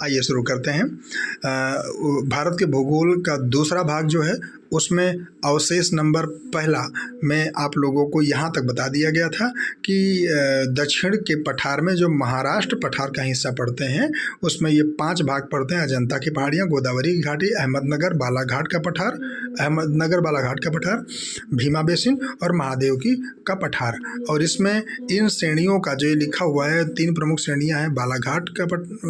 आइए शुरू करते हैं। भारत के भूगोल का दूसरा भाग जो है उसमें अवशेष नंबर पहला में आप लोगों को यहाँ तक बता दिया गया था कि दक्षिण के पठार में जो महाराष्ट्र पठार का हिस्सा पड़ते हैं उसमें ये 5 भाग पड़ते हैं। अजंता की पहाड़ियाँ, गोदावरी की घाटी, अहमदनगर बालाघाट का पठार, भीमा बेसिन और महादेव की का पठार। और इसमें इन श्रेणियों का जो ये लिखा हुआ है 3 प्रमुख श्रेणियाँ हैं, बालाघाट का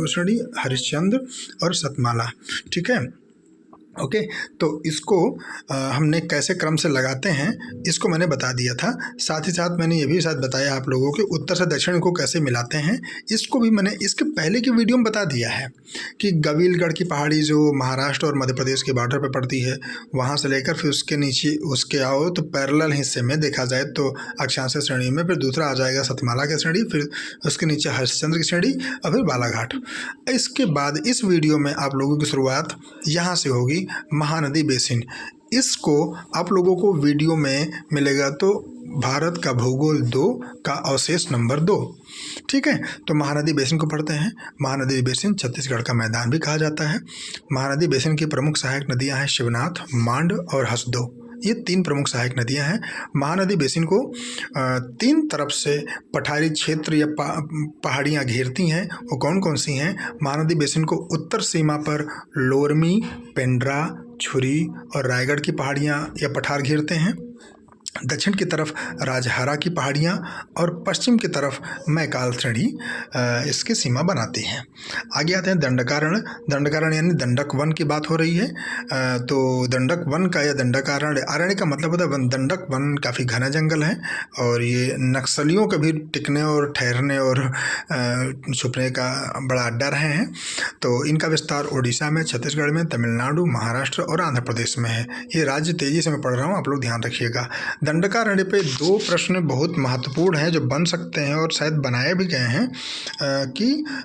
श्रेणी, हरिश्चंद्र और सतमाला। ठीक है, ओके। तो इसको हमने कैसे क्रम से लगाते हैं इसको मैंने बता दिया था। साथ ही साथ मैंने ये भी शायद बताया आप लोगों के उत्तर से दक्षिण को कैसे मिलाते हैं, इसको भी मैंने इसके पहले की वीडियो में बता दिया है कि गविलगढ़ की पहाड़ी जो महाराष्ट्र और मध्य प्रदेश के बॉर्डर पर पड़ती है, वहाँ से लेकर फिर उसके नीचे उसके आओ तो पैरेलल हिस्से में देखा जाए तो अक्षांश श्रेणी में फिर दूसरा आ जाएगा सतमाला की श्रेणी, फिर उसके नीचे हरिश्चंद्र की श्रेणी और फिर बालाघाट। इसके बाद इस वीडियो में आप लोगों की शुरुआत यहाँ से होगी, महानदी बेसिन। इसको आप लोगों को वीडियो में मिलेगा तो भारत का भूगोल 2 का अवशेष नंबर 2। ठीक है, तो महानदी बेसिन को पढ़ते हैं। महानदी बेसिन छत्तीसगढ़ का मैदान भी कहा जाता है। महानदी बेसिन की प्रमुख सहायक नदियां हैं शिवनाथ, मांड और हसदो। ये 3 प्रमुख सहायक नदियां हैं। महानदी बेसिन को 3 तरफ से पठारी क्षेत्र या पहाड़ियाँ घेरती हैं। वो कौन कौन सी हैं? महानदी बेसिन को उत्तर सीमा पर लोरमी, पेंड्रा, छुरी और रायगढ़ की पहाड़ियाँ या पठार घेरते हैं। दक्षिण की तरफ राजहारा की पहाड़ियाँ और पश्चिम की तरफ मैकाल श्रेणी इसकी सीमा बनाती हैं। आगे आते हैं दंडकारण्य। दंडकारण्य यानी दंडक वन की बात हो रही है। तो दंडक वन का या दंडकारण्य, अरण्य का मतलब होता है वन। दंडक वन काफ़ी घना जंगल है और ये नक्सलियों के भी टिकने और ठहरने और छुपने का बड़ा अड्डा रहे हैं। तो इनका विस्तार उड़ीसा में, छत्तीसगढ़ में, तमिलनाडु, महाराष्ट्र और आंध्र प्रदेश में है। ये राज्य तेजी से मैं पढ़ रहा हूँ, आप लोग ध्यान रखिएगा। दंडकारण्य पे 2 प्रश्न बहुत महत्वपूर्ण हैं जो बन सकते हैं और शायद बनाए भी गए हैं कि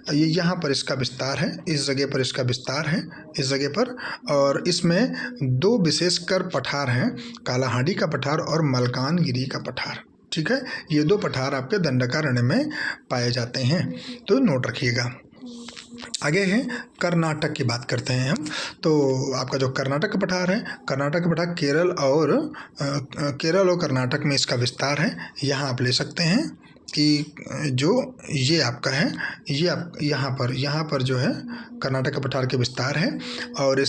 ये यहाँ पर इसका विस्तार है, इस जगह पर इसका विस्तार है, इस जगह पर। और इसमें 2 विशेषकर पठार हैं, कालाहांडी का पठार और मल्कानगिरी का पठार। ठीक है, ये 2 पठार आपके दंडकारण्य में पाए जाते हैं, तो नोट रखिएगा। आगे है कर्नाटक की बात करते हैं हम। तो आपका जो कर्नाटक का पठार है, कर्नाटक का पठार केरल और कर्नाटक में इसका विस्तार है। यहाँ आप ले सकते हैं कि जो ये आपका है, ये आप यहाँ पर जो है कर्नाटक का पठार के विस्तार है। और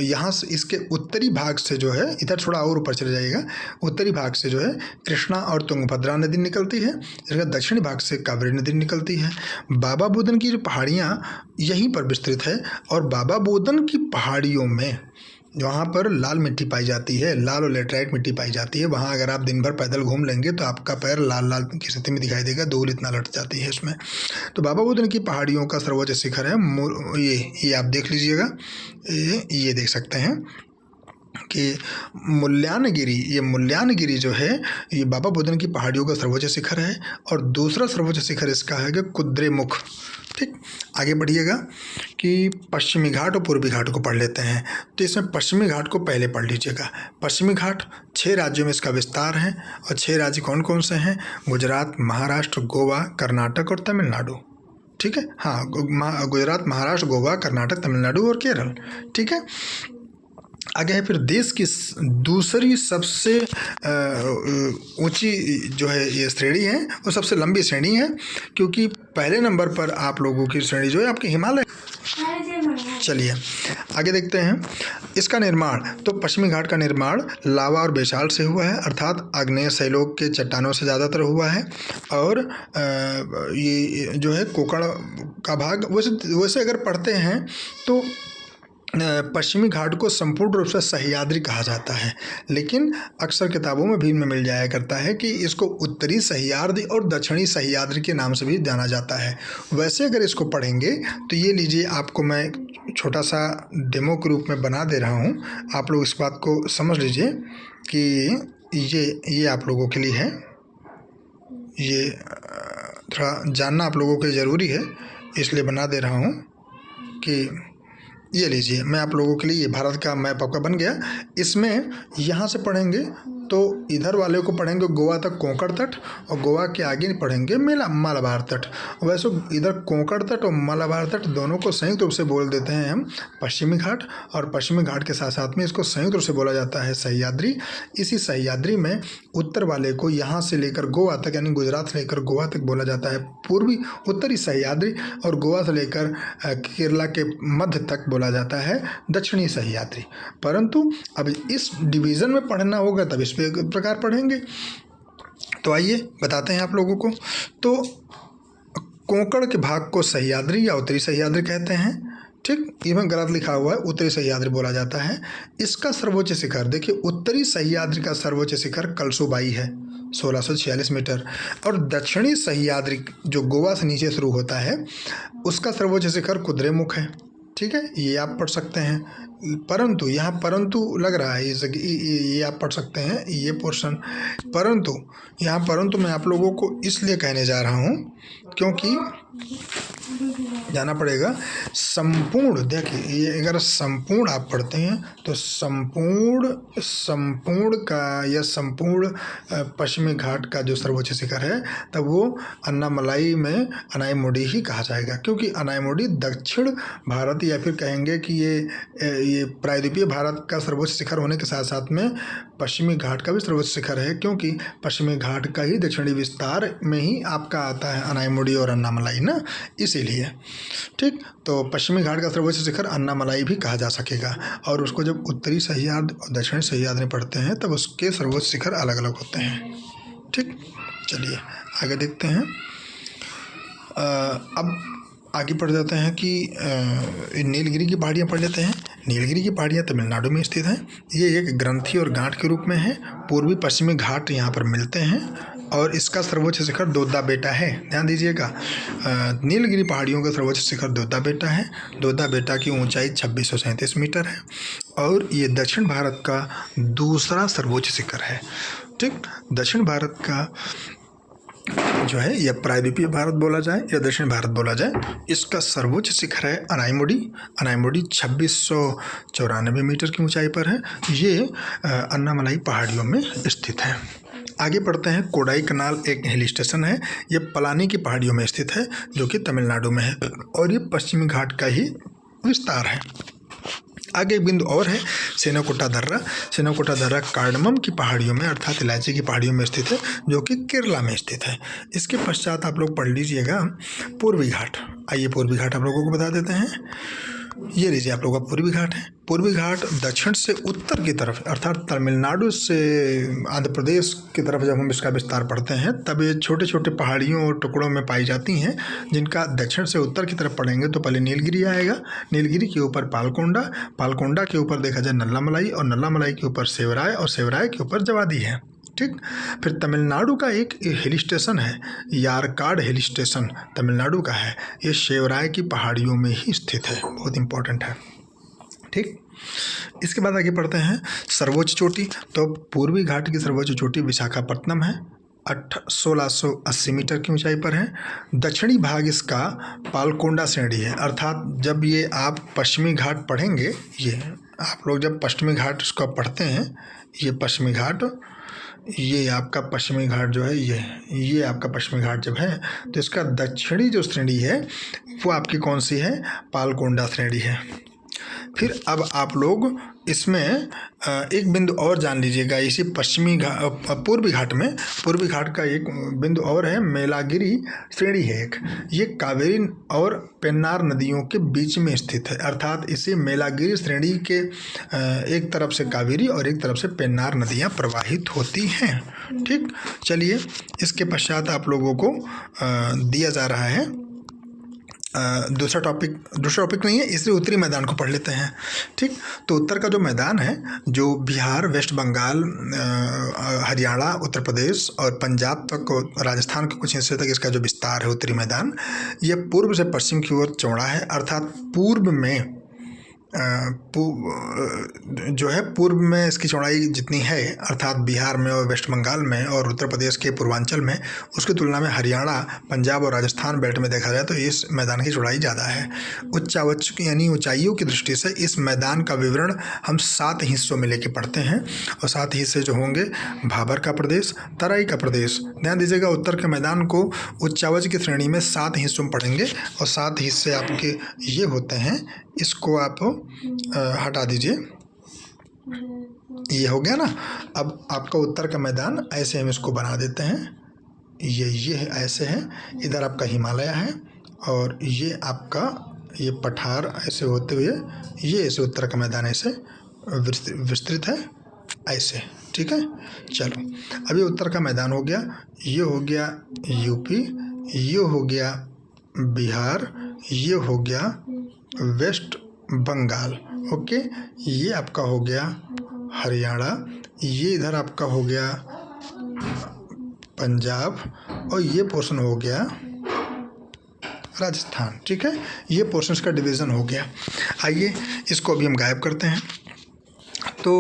यहाँ से इसके उत्तरी भाग से जो है, इधर थोड़ा और ऊपर चले जाइएगा, उत्तरी भाग से जो है कृष्णा और तुंगभद्रा नदी निकलती है। इसका दक्षिणी भाग से कावेरी नदी निकलती है। बाबा बुदन की जो पहाड़ियाँ यहीं पर विस्तृत है और बाबा बुदन की पहाड़ियों में वहाँ पर लाल मिट्टी पाई जाती है, लाल और लेटराइट मिट्टी पाई जाती है। वहाँ अगर आप दिन भर पैदल घूम लेंगे तो आपका पैर लाल लाल की स्थिति में दिखाई देगा, धूल इतना लट जाती है इसमें। तो बाबा बुदन की पहाड़ियों का सर्वोच्च शिखर है ये आप देख लीजिएगा, ये देख सकते हैं कि मुल्यानगिरी जो है ये बाबा बुदन की पहाड़ियों का सर्वोच्च शिखर है। और दूसरा सर्वोच्च शिखर इसका है कि कुद्रेमुख। ठीक, आगे बढ़िएगा कि पश्चिमी घाट और पूर्वी घाट को पढ़ लेते हैं। तो इसमें पश्चिमी घाट को पहले पढ़ लीजिएगा। पश्चिमी घाट 6 राज्यों में इसका विस्तार है। और 6 राज्य कौन कौन से हैं? गुजरात, महाराष्ट्र, गोवा, कर्नाटक और तमिलनाडु। ठीक है, हाँ, गुजरात, महाराष्ट्र, गोवा, कर्नाटक, तमिलनाडु और केरल। ठीक है, आगे है फिर देश की दूसरी सबसे ऊंची जो है ये श्रेणी है, वो सबसे लंबी श्रेणी है, क्योंकि पहले नंबर पर आप लोगों की श्रेणी जो है आपकी हिमालय। चलिए आगे देखते हैं इसका निर्माण। तो पश्चिमी घाट का निर्माण लावा और बेसाल्ट से हुआ है, अर्थात आग्नेय शैलों के चट्टानों से ज़्यादातर हुआ है। और ये जो है कोकण का भाग, वैसे अगर पढ़ते हैं तो पश्चिमी घाट को संपूर्ण रूप से सह्याद्री कहा जाता है, लेकिन अक्सर किताबों में भी मिल जाया करता है कि इसको उत्तरी सह्याद्री और दक्षिणी सह्याद्री के नाम से भी जाना जाता है। वैसे अगर इसको पढ़ेंगे तो ये लीजिए, आपको मैं छोटा सा डेमो के रूप में बना दे रहा हूँ, आप लोग इस बात को समझ लीजिए कि ये आप लोगों के लिए है। ये थोड़ा जानना आप लोगों के ज़रूरी है, इसलिए बना दे रहा हूँ कि ये लीजिए, मैं आप लोगों के लिए, ये भारत का मैप आपका बन गया। इसमें यहाँ से पढ़ेंगे तो इधर वाले को पढ़ेंगे गोवा तक कोंकण तट, और गोवा के आगे पढ़ेंगे मालाबार तट। वैसे इधर कोंकण तट और मालाबार तट दोनों को संयुक्त रूप से बोल देते हैं हम पश्चिमी घाट, और पश्चिमी घाट के साथ साथ में इसको संयुक्त रूप से बोला जाता है सह्याद्री। इसी सह्याद्री में उत्तर वाले को यहाँ से लेकर गोवा तक, यानी गुजरात से लेकर गोवा तक बोला जाता है पूर्वी उत्तरी सह्याद्री, और गोवा से लेकर केरला के मध्य तक बोला जाता है दक्षिणी सह्याद्री। परंतु अब इस डिवीज़न में पढ़ना होगा तब इस प्रकार पढ़ेंगे। तो आइए बताते हैं आप लोगों को। तो कोंकण के भाग को सह्याद्री या उत्तरी सह्याद्री कहते हैं, ठीक। इसमें गलत लिखा हुआ है, उत्तरी सह्याद्री बोला जाता है। इसका सर्वोच्च शिखर देखिए, उत्तरी सह्याद्री का सर्वोच्च शिखर कलसुबाई है 1646 मीटर, और दक्षिणी सह्याद्री जो गोवा से नीचे शुरू होता है उसका सर्वोच्च शिखर कुद्रेमुख है, ठीक है। ये आप पढ़ सकते हैं, परंतु यहाँ परंतु लग रहा है ये आप पढ़ सकते हैं ये पोर्शन, परंतु यहाँ परंतु मैं आप लोगों को इसलिए कहने जा रहा हूँ क्योंकि जाना पड़ेगा संपूर्ण। देखिए ये अगर संपूर्ण आप पढ़ते हैं तो संपूर्ण का या संपूर्ण पश्चिमी घाट का जो सर्वोच्च शिखर है तब वो अन्नामलाई में अनायमुडी ही कहा जाएगा, क्योंकि अनायमुडी दक्षिण भारत या फिर कहेंगे कि ये प्रायद्वीपीय भारत का सर्वोच्च शिखर होने के साथ साथ में पश्चिमी घाट का भी सर्वोच्च शिखर है, क्योंकि पश्चिमी घाट का ही दक्षिणी विस्तार में ही आपका आता है अनायमुडी और अन्नामलाई ना, इसीलिए, ठीक। तो पश्चिमी घाट का सर्वोच्च शिखर अन्नामलाई भी कहा जा सकेगा, और उसको जब उत्तरी सह्याद्री और दक्षिणी सह्याद्री पढ़ते हैं तब उसके सर्वोच्च शिखर अलग अलग होते हैं, ठीक। चलिए आगे देखते हैं। अब आगे पढ़ जाते हैं कि नीलगिरी की पहाड़ियाँ पढ़ लेते हैं। नीलगिरी की पहाड़ियाँ तमिलनाडु में स्थित हैं। ये एक ग्रंथि और गांठ के रूप में है। पूर्वी पश्चिमी घाट यहाँ पर मिलते हैं, और इसका सर्वोच्च शिखर दोद्दा बेटा है। ध्यान दीजिएगा, नीलगिरी पहाड़ियों का सर्वोच्च शिखर दोद्दा बेटा है। दोद्दा बेटा की ऊंचाई 2637 मीटर है, और ये दक्षिण भारत का दूसरा सर्वोच्च शिखर है, ठीक। दक्षिण भारत का जो है या प्रायद्वीपीय भारत बोला जाए या दक्षिण भारत बोला जाए, इसका सर्वोच्च शिखर है अनायमुडी। अनायमुडी 2694 मीटर की ऊंचाई पर है। ये अन्नामलाई पहाड़ियों में स्थित है। आगे पढ़ते हैं। कोडाई कनाल एक हिल स्टेशन है। ये पलानी की पहाड़ियों में स्थित है जो कि तमिलनाडु में है, और ये पश्चिमी घाट का ही विस्तार है। आगे एक बिंदु और है, सेनाकोटा दर्रा। सेनाकोटा दर्रा कार्डमम की पहाड़ियों में अर्थात इलायची की पहाड़ियों में स्थित है, जो कि केरला में स्थित है। इसके पश्चात आप लोग पढ़ लीजिएगा पूर्वी घाट। आइए पूर्वी घाट आप लोगों को बता देते हैं। ये लीजिए आप लोगों का पूर्वी घाट है। पूर्वी घाट दक्षिण से उत्तर की तरफ अर्थात तमिलनाडु से आंध्र प्रदेश की तरफ जब हम इसका विस्तार पढ़ते हैं तब ये छोटे छोटे पहाड़ियों और टुकड़ों में पाई जाती हैं, जिनका दक्षिण से उत्तर की तरफ पढ़ेंगे तो पहले नीलगिरी आएगा। नीलगिरी के ऊपर पालकोंडा, पालकोंडा के ऊपर देखा जाए नल्लामलाई, और नल्लामलाई के ऊपर सेवराय, और सेवराय के ऊपर जवादी है, ठीक। फिर तमिलनाडु का एक हिल स्टेशन है, यारकाड हिल स्टेशन तमिलनाडु का है। ये सेवराय की पहाड़ियों में ही स्थित है, बहुत इंपॉर्टेंट है, ठीक। इसके बाद आगे पढ़ते हैं सर्वोच्च चोटी। तो पूर्वी घाट की सर्वोच्च चोटी विशाखापट्टनम है, 1680 मीटर की ऊंचाई पर है। दक्षिणी भाग इसका पालकोंडा श्रेणी है, अर्थात जब ये आप पश्चिमी घाट पढ़ेंगे, ये आप लोग जब पश्चिमी घाट इसको पढ़ते हैं, ये पश्चिमी घाट, ये आपका पश्चिमी घाट जो है, ये आपका पश्चिमी घाट जब है तो इसका दक्षिणी जो श्रेणी है वो आपकी कौन सी है, पालकोंडा श्रेणी है। फिर अब आप लोग इसमें एक बिंदु और जान लीजिएगा, इसी पूर्वी घाट में, पूर्वी घाट का एक बिंदु और है, मेलागिरी श्रेणी है एक। ये कावेरी और पेन्नार नदियों के बीच में स्थित है, अर्थात इसी मेलागिरी श्रेणी के एक तरफ से कावेरी और एक तरफ से पेन्नार नदियाँ प्रवाहित होती हैं, ठीक। चलिए इसके पश्चात आप लोगों को दिया जा रहा है दूसरा टॉपिक नहीं है, इसलिए उत्तरी मैदान को पढ़ लेते हैं, ठीक। तो उत्तर का जो मैदान है, जो बिहार, वेस्ट बंगाल, हरियाणा, उत्तर प्रदेश और पंजाब तक, राजस्थान के कुछ हिस्से तक इसका जो विस्तार है उत्तरी मैदान, ये पूर्व से पश्चिम की ओर चौड़ा है, अर्थात पूर्व में जो है पूर्व में इसकी चौड़ाई जितनी है, अर्थात बिहार में और वेस्ट बंगाल में और उत्तर प्रदेश के पूर्वांचल में, उसकी तुलना में हरियाणा, पंजाब और राजस्थान बेल्ट में देखा जाए तो इस मैदान की चौड़ाई ज़्यादा है। यानी ऊंचाइयों की दृष्टि से इस मैदान का विवरण हम 7 हिस्सों में लेके पढ़ते हैं, और 7 हिस्से जो होंगे भाबर का प्रदेश, तराई का प्रदेश। ध्यान दीजिएगा, उत्तर के मैदान को उच्चावच की श्रेणी में 7 हिस्सों में पढ़ेंगे, और 7 हिस्से आपके ये होते हैं। इसको आप हटा दीजिए, ये हो गया ना। अब आपका उत्तर का मैदान ऐसे हम इसको बना देते हैं, ये है, ऐसे है। इधर आपका हिमालय है, और ये आपका ये पठार ऐसे होते हुए ये ऐसे उत्तर का मैदान ऐसे विस्तृत है ऐसे, ठीक है। चलो, अभी उत्तर का मैदान हो गया, ये हो गया यूपी, ये हो गया बिहार, ये हो गया वेस्ट बंगाल, ओके। ये आपका हो गया हरियाणा, ये इधर आपका हो गया पंजाब, और ये पोर्शन हो गया राजस्थान, ठीक है। ये पोर्शंस का डिवीज़न हो गया। आइए इसको अभी हम गायब करते हैं। तो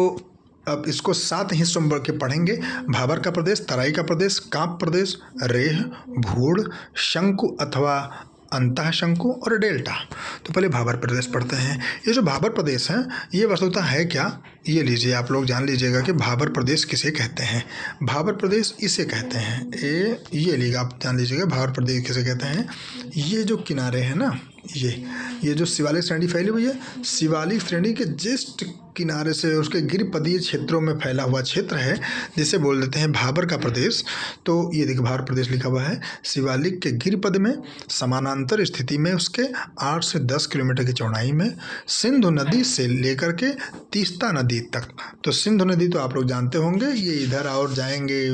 अब इसको 7 हिस्सों में के पढ़ेंगे। भाबर का प्रदेश, तराई का प्रदेश, कांप प्रदेश, रेह, भूड़, शंकु अथवा अंतः शंकु और डेल्टा। तो पहले भाबर प्रदेश पढ़ते हैं। ये जो भाबर प्रदेश है, ये वस्तुतः है क्या, ये लीजिए, आप लोग जान लीजिएगा कि भाबर प्रदेश किसे कहते हैं। भाबर प्रदेश इसे कहते हैं, ये लीजिए, आप जान लीजिएगा भाबर प्रदेश किसे कहते हैं। ये जो किनारे हैं ना, ये जो शिवालिक श्रेणी फैली हुई है, शिवालिक श्रेणी के जस्ट किनारे से उसके गिरिपदीय क्षेत्रों में फैला हुआ क्षेत्र है, जिसे बोल देते हैं भाबर का प्रदेश। तो ये देखिए, भाबर प्रदेश लिखा हुआ है। शिवालिक के गिरिपद में समानांतर स्थिति में उसके 8 से 10 किलोमीटर की चौड़ाई में सिंधु नदी से लेकर के तीस्ता नदी तक। तो सिंधु नदी तो आप लोग जानते होंगे, ये इधर और जाएंगे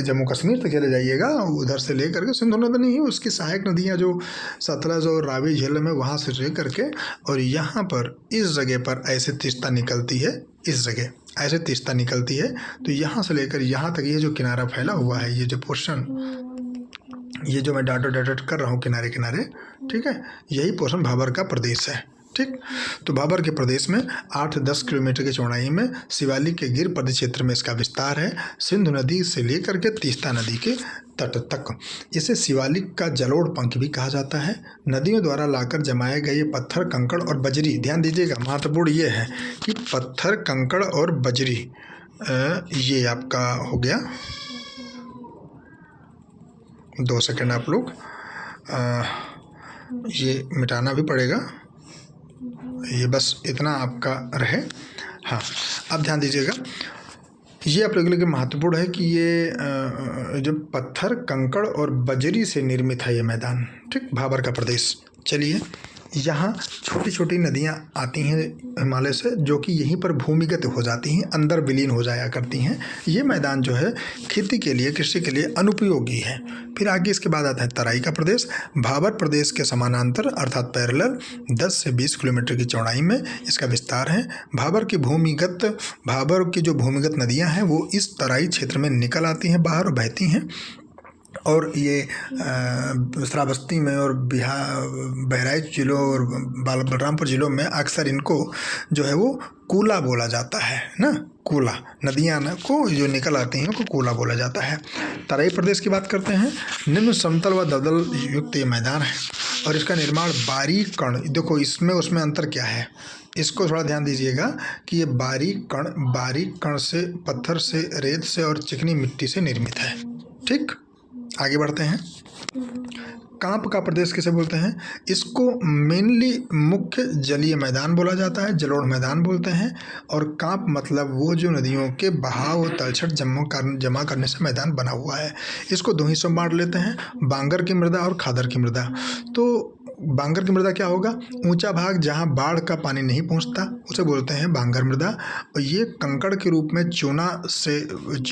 जम्मू कश्मीर तक चले जाइएगा, उधर से लेकर के सिंधु नदी नहीं है, उसकी सहायक नदियाँ जो सतलज और रावी झील में, वहाँ से लेकर के, और यहाँ पर इस जगह पर ऐसे तीस्ता निकलती है, इस जगह ऐसे तीस्ता निकलती है। तो यहाँ से लेकर यहाँ तक ये जो किनारा फैला हुआ है, ये जो पोर्शन, ये जो मैं डॉट कर रहा हूँ किनारे किनारे, ठीक है, यही पोर्शन भाबर का प्रदेश है, ठीक। तो भाबर के प्रदेश में 8-10 किलोमीटर की चौड़ाई में शिवालिक के गिर पद क्षेत्र में इसका विस्तार है, सिंधु नदी से लेकर के तीस्ता नदी के तट तक। इसे शिवालिक का जलोढ़ पंख भी कहा जाता है। नदियों द्वारा लाकर जमाए गए पत्थर, कंकड़ और बजरी, ध्यान दीजिएगा, महत्वपूर्ण ये है कि पत्थर, कंकड़ और बजरी, ये आपका हो गया, 2 सेकंड आप लोग, ये मिटाना भी पड़ेगा, ये बस इतना आपका रहे। हाँ, अब ध्यान दीजिएगा, ये आप लोगों के लिए महत्वपूर्ण है कि ये जो पत्थर, कंकड़ और बजरी से निर्मित है ये मैदान, ठीक, भाबर का प्रदेश। चलिए, यहाँ छोटी छोटी नदियाँ आती हैं हिमालय से, जो कि यहीं पर भूमिगत हो जाती हैं, अंदर विलीन हो जाया करती हैं। ये मैदान जो है खेती के लिए, कृषि के लिए अनुपयोगी है। फिर आगे इसके बाद आता है तराई का प्रदेश। भाबर प्रदेश के समानांतर अर्थात पैरेलल 10 से 20 किलोमीटर की चौड़ाई में इसका विस्तार है। भाबर की जो भूमिगत नदियाँ हैं वो इस तराई क्षेत्र में निकल आती हैं बाहर और बहती हैं, और ये श्रावस्ती में और बहराइच जिलों और बलरामपुर जिलों में अक्सर इनको जो है वो कूला बोला जाता है ना, कूला नदियाँ को जो निकल आती हैं उनको कूला बोला जाता है। तराई प्रदेश की बात करते हैं। निम्न समतल व दलदल युक्त ये मैदान है, और इसका निर्माण बारीक कण, देखो इसमें उसमें अंतर क्या है, इसको थोड़ा ध्यान दीजिएगा कि ये बारीक कण से, पत्थर से, रेत से और चिकनी मिट्टी से निर्मित है, ठीक। आगे बढ़ते हैं। कांप का प्रदेश किसे बोलते हैं, इसको मेनली मुख्य जलीय मैदान बोला जाता है, जलोढ़ मैदान बोलते हैं। और कांप मतलब वो जो नदियों के बहाव और तलछट जमा करने से मैदान बना हुआ है। इसको 2 हिस्सों में बांट लेते हैं, बांगर की मृदा और खादर की मृदा। तो बांगर की मृदा क्या होगा, ऊंचा भाग जहां बाढ़ का पानी नहीं पहुंचता उसे बोलते हैं बांगर मृदा, और ये कंकड़ के रूप में चूना से,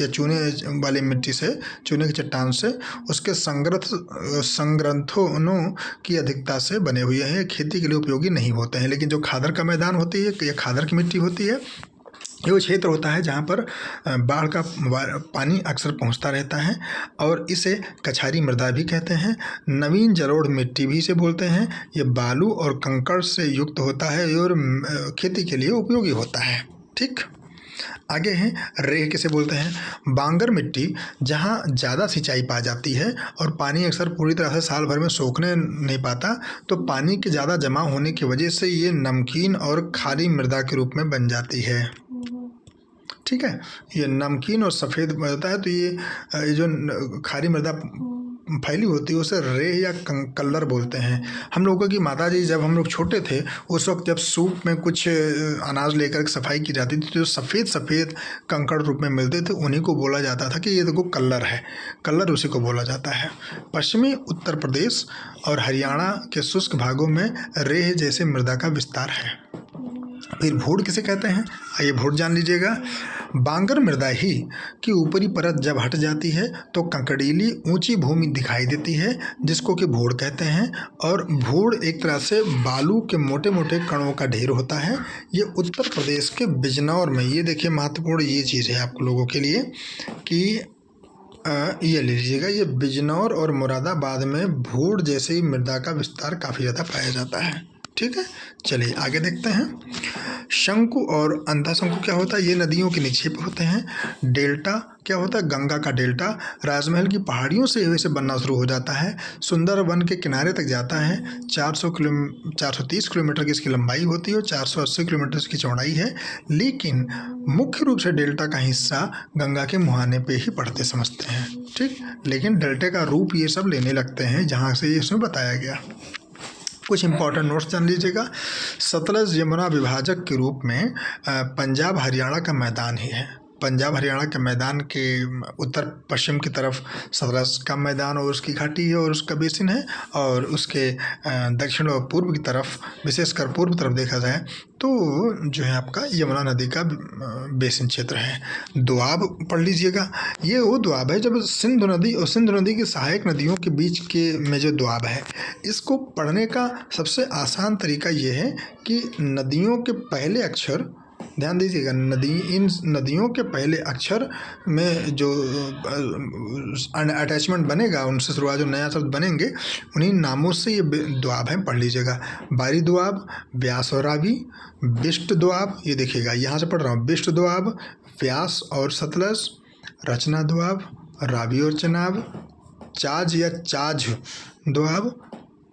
चूने वाली मिट्टी से, चूने की चट्टान से, उसके संग्रंथों की अधिकता से बने हुए हैं, खेती के लिए उपयोगी नहीं होते हैं। लेकिन जो खादर का मैदान होती है, ये खादर की मिट्टी होती है, ये वो क्षेत्र होता है जहाँ पर बाढ़ का पानी अक्सर पहुँचता रहता है और इसे कछारी मृदा भी कहते हैं। नवीन जलोढ़ मिट्टी भी इसे बोलते हैं। ये बालू और कंकड़ से युक्त होता है और खेती के लिए उपयोगी होता है। ठीक, आगे हैं रेह किसे बोलते हैं। बांगर मिट्टी जहाँ ज़्यादा सिंचाई पा जाती है और पानी अक्सर पूरी तरह से साल भर में सोखने नहीं पाता, तो पानी के ज़्यादा जमा होने की वजह से ये नमकीन और खारी मृदा के रूप में बन जाती है। ठीक है, ये नमकीन और सफ़ेद होता है, तो ये जो खारी मृदा फैली होती है उसे रेह या कल्लर बोलते हैं। हम लोगों की माताजी जब हम लोग छोटे थे उस वक्त जब सूप में कुछ अनाज लेकर सफाई की जाती थी तो जो सफ़ेद सफ़ेद कंकड़ रूप में मिलते थे उन्हीं को बोला जाता था कि ये देखो कल्लर है, कल्लर उसी को बोला जाता है। पश्चिमी उत्तर प्रदेश और हरियाणा के शुष्क भागों में रेह जैसे मृदा का विस्तार है। फिर भूड़ किसे कहते हैं, आइए भूड़ जान लीजिएगा। बांगर मृदा ही की ऊपरी परत जब हट जाती है तो कंकड़ीली ऊंची भूमि दिखाई देती है जिसको कि भूड़ कहते हैं। और भूड़ एक तरह से बालू के मोटे मोटे कणों का ढेर होता है। ये उत्तर प्रदेश के बिजनौर में, ये देखिए महत्वपूर्ण ये चीज़ है आप लोगों के लिए कि ये ले लीजिएगा, ये बिजनौर और मुरादाबाद में भूड़ जैसे ही मृदा का विस्तार काफ़ी ज़्यादा पाया जाता है। ठीक है, चलिए आगे देखते हैं। शंकु और अंधा शंकु क्या होता है, ये नदियों के निक्षेप होते हैं। डेल्टा क्या होता है, गंगा का डेल्टा राजमहल की पहाड़ियों से वैसे बनना शुरू हो जाता है, सुंदरवन के किनारे तक जाता है। 430 किलोमीटर की इसकी लंबाई होती है और 480 किलोमीटर इसकी चौड़ाई है। लेकिन मुख्य रूप से डेल्टा का हिस्सा गंगा के मुहाने पे ही पड़ते समझते हैं। ठीक, लेकिन डेल्टा का रूप ये सब लेने लगते हैं जहाँ से इसमें बताया गया। कुछ इंपॉर्टेंट नोट्स जान लीजिएगा। सतलज यमुना विभाजक के रूप में पंजाब हरियाणा का मैदान ही है। पंजाब हरियाणा के मैदान के उत्तर पश्चिम की तरफ सतलज का मैदान और उसकी घाटी है और उसका बेसिन है, और उसके दक्षिण और पूर्व की तरफ, विशेषकर पूर्व तरफ देखा जाए तो जो है आपका यमुना नदी का बेसिन क्षेत्र है। दोआब पढ़ लीजिएगा, ये वो दोआब है जब सिंधु नदी और सिंधु नदी की सहायक नदियों के बीच के में जो दोआब है, इसको पढ़ने का सबसे आसान तरीका ये है कि नदियों के पहले अक्षर, ध्यान दीजिएगा, इन नदियों के पहले अक्षर में जो अटैचमेंट बनेगा, उनसे शुरुआत जो नया शब्द बनेंगे उन्हीं नामों से ये दोआब हैं, पढ़ लीजिएगा। बारी दोआब, व्यास और रावी, बिष्ट दोआब, ये देखिएगा यहाँ से पढ़ रहा हूँ, बिष्ट दोआब, व्यास और सतलज, रचना दोआब, रावी और चनाब, चाज या चाज दोआब,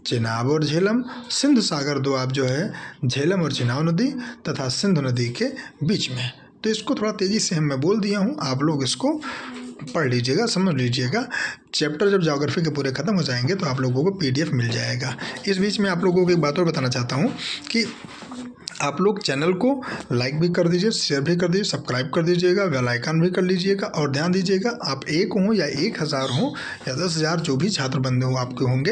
चेनाब और झेलम, सिंध सागर दोआब जो है झेलम और चेनाब नदी तथा सिंधु नदी के बीच में। तो इसको थोड़ा तेज़ी से मैं बोल दिया हूँ, आप लोग इसको पढ़ लीजिएगा, समझ लीजिएगा। चैप्टर जब ज्योग्राफी के पूरे ख़त्म हो जाएंगे तो आप लोगों को PDF मिल जाएगा। इस बीच में आप लोगों को एक बात और बताना चाहता हूँ कि आप लोग चैनल को लाइक भी कर दीजिए, शेयर भी कर दीजिए, सब्सक्राइब कर दीजिएगा, बेल आइकन भी कर लीजिएगा। और ध्यान दीजिएगा, आप 1 हों या 1000 हों या 10,000 जो भी छात्र बंदे हों आपके होंगे,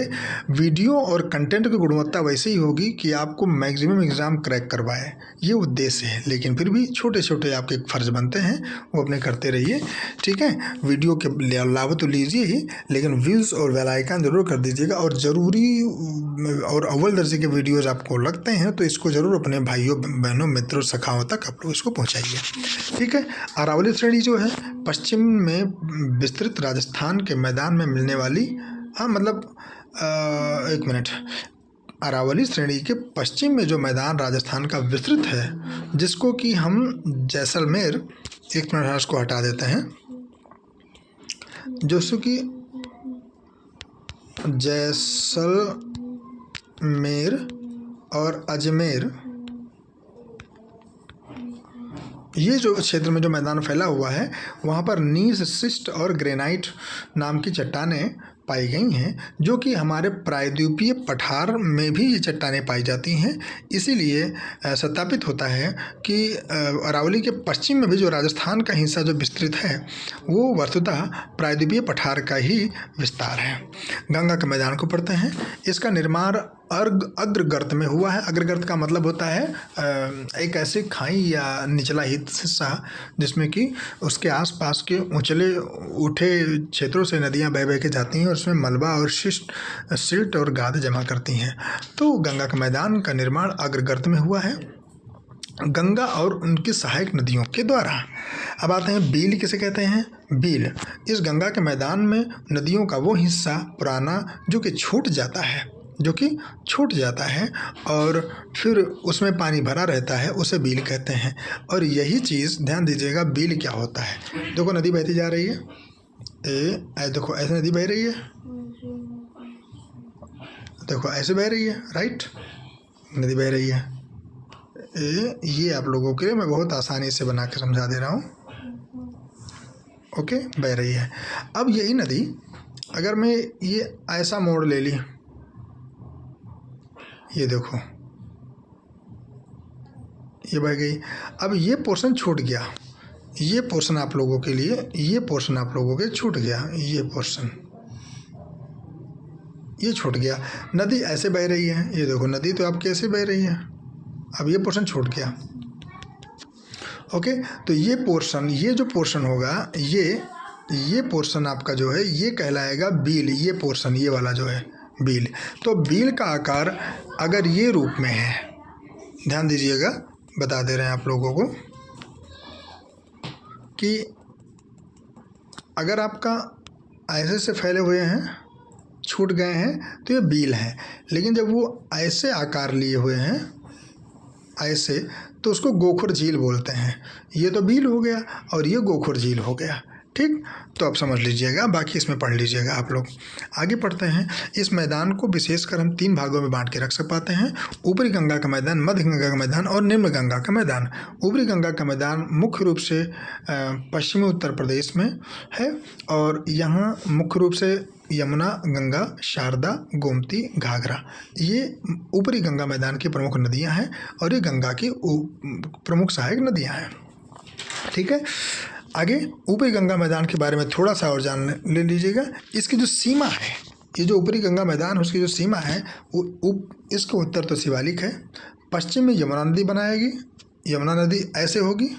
वीडियो और कंटेंट की गुणवत्ता वैसे ही होगी कि आपको मैक्सिमम एग्ज़ाम क्रैक करवाए, ये उद्देश्य है। लेकिन फिर भी छोटे छोटे आपके फ़र्ज बनते हैं, वो अपने करते रहिए। ठीक है, वीडियो के लाभ तो लीजिए ही, लेकिन व्यूज़ और बेल आइकन ज़रूर कर दीजिएगा। और ज़रूरी और अव्वल दर्जे के वीडियोज़ आपको लगते हैं तो इसको ज़रूर अपने भाइयों बहनों मित्रों सखाओं तक आप लोग इसको पहुंचाइए। ठीक है, अरावली श्रेणी जो है पश्चिम में विस्तृत राजस्थान के मैदान में मिलने वाली, एक मिनट, अरावली श्रेणी के पश्चिम में जो मैदान राजस्थान का विस्तृत है, जिसको कि हम जैसलमेर, एक मिनट इसको हटा देते हैं, जो कि जैसलमेर और अजमेर, ये जो क्षेत्र में जो मैदान फैला हुआ है वहाँ पर नीस शिस्ट और ग्रेनाइट नाम की चट्टानें पाई गई हैं, जो कि हमारे प्रायद्वीपीय पठार में भी ये चट्टानें पाई जाती हैं। इसीलिए सत्यापित होता है कि अरावली के पश्चिम में भी जो राजस्थान का हिस्सा जो विस्तृत है वो वस्तुतः प्रायद्वीपीय पठार का ही विस्तार है। गंगा के मैदान को पढ़ते हैं। इसका निर्माण अग्रगर्त में हुआ है। अग्रगर्त का मतलब होता है एक ऐसी खाई या निचला हिस्सा जिसमें कि उसके आसपास के ऊंचले उठे क्षेत्रों से नदियां बह बह के जाती हैं और उसमें मलबा और सिल्ट और गाद जमा करती हैं। तो गंगा के मैदान का निर्माण अग्रगर्त में हुआ है। गंगा और उनकी सहायक नदियों के द्वारा। अब आते हैं बील किसे कहते हैं। बील इस गंगा के मैदान में नदियों का वो हिस्सा पुराना जो कि छूट जाता है, और फिर उसमें पानी भरा रहता है, उसे बील कहते हैं। और यही चीज़ ध्यान दीजिएगा, बील क्या होता है। देखो नदी बहती जा रही है, देखो ऐसे नदी बह रही है, देखो ऐसे बह रही है, राइट, नदी बह रही है। ये आप लोगों के लिए मैं बहुत आसानी से बना के समझा दे रहा हूँ। ओके, बह रही है। अब यही नदी अगर मैं ये ऐसा मोड़ ले ली, ये देखो ये बह गई। अब ये पोर्शन छूट गया, ये पोर्शन आप लोगों के लिए, ये पोर्शन आप लोगों के छूट गया, ये पोर्शन ये छूट गया। नदी ऐसे बह रही है, ये देखो नदी तो आपकी ऐसे बह रही है। अब ये पोर्शन छूट गया। ओके, तो ये पोर्शन, ये जो पोर्शन होगा, ये पोर्शन आपका जो है ये कहलाएगा बील। ये पोर्शन, ये वाला जो है बील। तो बील का आकार अगर ये रूप में है, ध्यान दीजिएगा, बता दे रहे हैं आप लोगों को कि अगर आपका ऐसे से फैले हुए हैं, छूट गए हैं, तो ये बील है। लेकिन जब वो ऐसे आकार लिए हुए हैं, ऐसे, तो उसको गोखुर झील बोलते हैं। ये तो बील हो गया और ये गोखुर झील हो गया। ठीक, तो आप समझ लीजिएगा, बाकी इसमें पढ़ लीजिएगा आप लोग। आगे पढ़ते हैं। इस मैदान को विशेषकर हम 3 भागों में बांट के रख पाते हैं। ऊपरी गंगा का मैदान, मध्य गंगा का मैदान और निम्न गंगा का मैदान। ऊपरी गंगा का मैदान मुख्य रूप से पश्चिमी उत्तर प्रदेश में है, और यहाँ मुख्य रूप से यमुना, गंगा, शारदा, गोमती, घाघरा, ये ऊपरी गंगा मैदान की प्रमुख नदियाँ हैं, और ये गंगा की प्रमुख सहायक नदियाँ हैं। ठीक है, आगे ऊपरी गंगा मैदान के बारे में थोड़ा सा और जान ले लीजिएगा। इसकी जो सीमा है, ये जो ऊपरी गंगा मैदान है, उसकी जो सीमा है वो इसके उत्तर तो शिवालिक है, पश्चिम में यमुना नदी बनाएगी, यमुना नदी ऐसे होगी,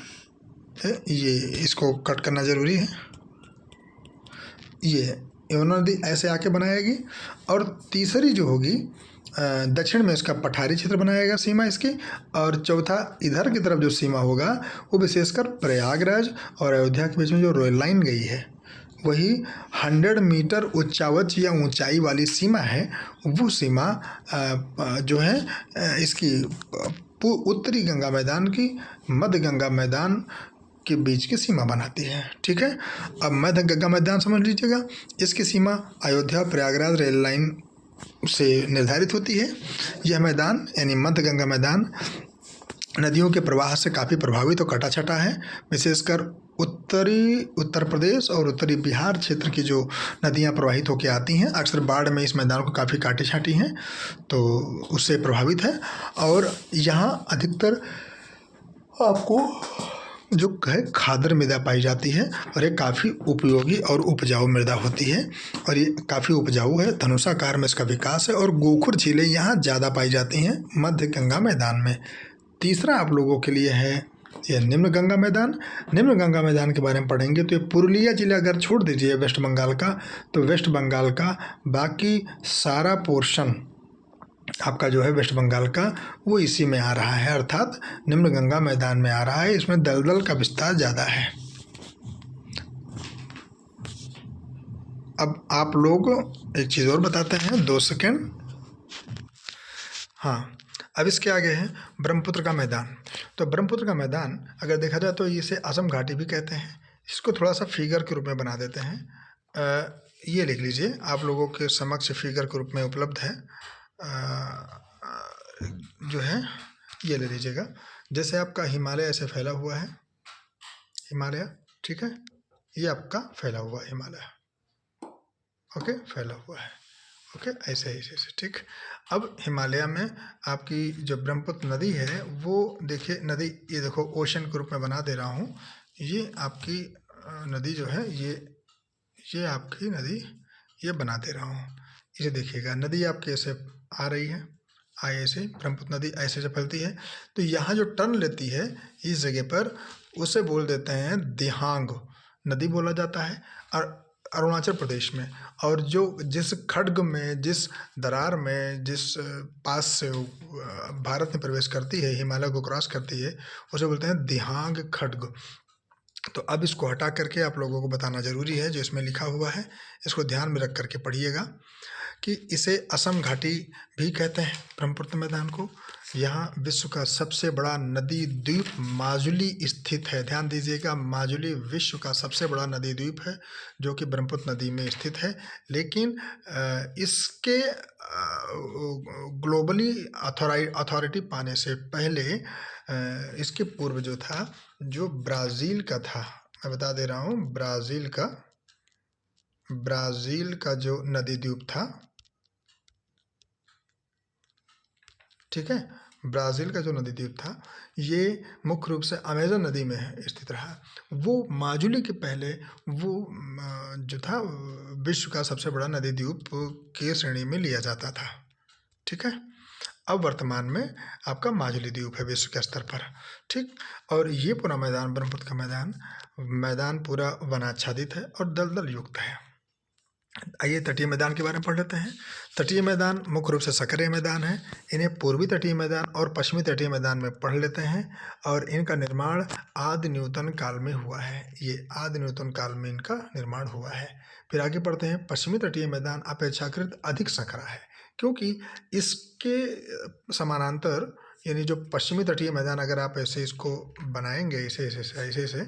ये इसको कट करना ज़रूरी है, ये यमुना नदी ऐसे आके बनाएगी। और तीसरी जो होगी दक्षिण में इसका पठारी क्षेत्र बनाएगा सीमा इसकी, और चौथा इधर की तरफ जो सीमा होगा वो विशेषकर प्रयागराज और अयोध्या के बीच में जो रेल लाइन गई है, वही 100 मीटर उच्चावच या ऊंचाई वाली सीमा है। वो सीमा जो है इसकी उत्तरी गंगा मैदान की मध्य गंगा मैदान के बीच की सीमा बनाती है। ठीक है, अब मध्य गंगा मैदान समझ लीजिएगा, इसकी सीमा अयोध्या प्रयागराज रेल लाइन से निर्धारित होती है। यह मैदान यानी मध्य गंगा मैदान नदियों के प्रवाह से काफ़ी प्रभावित और कटा छटा है। विशेषकर उत्तरी उत्तर प्रदेश और उत्तरी बिहार क्षेत्र की जो नदियां प्रवाहित होकर आती हैं, अक्सर बाढ़ में इस मैदान को काफ़ी काटी छाटी हैं, तो उससे प्रभावित है। और यहाँ अधिकतर आपको जो है खादर मृदा पाई जाती है, और ये काफ़ी उपयोगी और उपजाऊ मृदा होती है, और ये काफ़ी उपजाऊ है। धनुषाकार में इसका विकास है, और गोखुर झीलें यहाँ ज़्यादा पाई जाती हैं मध्य गंगा मैदान में। तीसरा आप लोगों के लिए है ये निम्न गंगा मैदान। निम्न गंगा मैदान के बारे में पढ़ेंगे तो ये पुरुलिया जिला अगर छोड़ दीजिए वेस्ट बंगाल का, तो वेस्ट बंगाल का बाकी सारा पोर्शन आपका जो है वेस्ट बंगाल का, वो इसी में आ रहा है, अर्थात निम्न गंगा मैदान में आ रहा है। इसमें दलदल का विस्तार ज़्यादा है। अब आप लोग एक चीज़ और बताते हैं, 2 सेकेंड। हाँ, अब इसके आगे है ब्रह्मपुत्र का मैदान। तो ब्रह्मपुत्र का मैदान अगर देखा जाए तो इसे असम घाटी भी कहते हैं। इसको थोड़ा सा फिगर के रूप में बना देते हैं। ये लिख लीजिए, आप लोगों के समक्ष फिगर के रूप में उपलब्ध है। जो है ये ले लीजिएगा। जैसे आपका हिमालय ऐसे फैला हुआ है, हिमालय, ठीक है, ये आपका फैला हुआ है हिमालय, ओके, फैला हुआ है, ओके, ऐसे ऐसे, ठीक। अब हिमालय में आपकी जो ब्रह्मपुत्र नदी है, वो देखिए नदी, ये देखो ओशन के रूप में बना दे रहा हूँ। ये आपकी नदी जो है, ये आपकी नदी, ये बना दे रहा हूँ। इसे देखिएगा, नदी आपके ऐसे आ रही है, ऐसे ब्रह्मपुत्र नदी ऐसे से फैलती है। तो यहाँ जो टर्न लेती है इस जगह पर, उसे बोल देते हैं दिहांग नदी बोला जाता है। और अरुणाचल प्रदेश में, और जो जिस खड्ग में, जिस दरार में, जिस पास से वो भारत में प्रवेश करती है, हिमालय को क्रॉस करती है, उसे बोलते हैं दिहांग खड्ग। तो अब इसको हटा करके आप लोगों को बताना ज़रूरी है, जो इसमें लिखा हुआ है इसको ध्यान में रख करके पढ़िएगा कि इसे असम घाटी भी कहते हैं, ब्रह्मपुत्र मैदान को। यहाँ विश्व का सबसे बड़ा नदी द्वीप माजुली स्थित है। ध्यान दीजिएगा, माजुली विश्व का सबसे बड़ा नदी द्वीप है जो कि ब्रह्मपुत्र नदी में स्थित है। लेकिन इसके ग्लोबली अथॉरिटी पाने से पहले इसके पूर्व जो था, जो ब्राज़ील का था, मैं बता दे रहा हूँ, ब्राज़ील का जो नदी द्वीप था, ठीक है, ब्राज़ील का जो नदी द्वीप था ये मुख्य रूप से अमेज़न नदी में स्थित रहा। वो माजुली के पहले वो जो था विश्व का सबसे बड़ा नदी द्वीप की श्रेणी में लिया जाता था, ठीक है। अब वर्तमान में आपका माजुली द्वीप है विश्व के स्तर पर, ठीक। और ये पूरा मैदान, ब्रह्मपुत्र का मैदान पूरा वनाच्छादित है और दलदल युक्त है। आइए तटीय मैदान के बारे में पढ़ लेते हैं। तटीय मैदान मुख्य रूप से सक्रिय मैदान है। इन्हें पूर्वी तटीय मैदान और पश्चिमी तटीय मैदान में पढ़ लेते हैं, और इनका निर्माण आदि न्यूटन काल में हुआ है। ये आदि न्यूटन काल में इनका निर्माण हुआ है। फिर आगे पढ़ते हैं। पश्चिमी तटीय मैदान अपेक्षाकृत अधिक संकरा है, क्योंकि इसके समानांतर, यानी जो पश्चिमी तटीय मैदान, अगर आप ऐसे इसको बनाएंगे ऐसे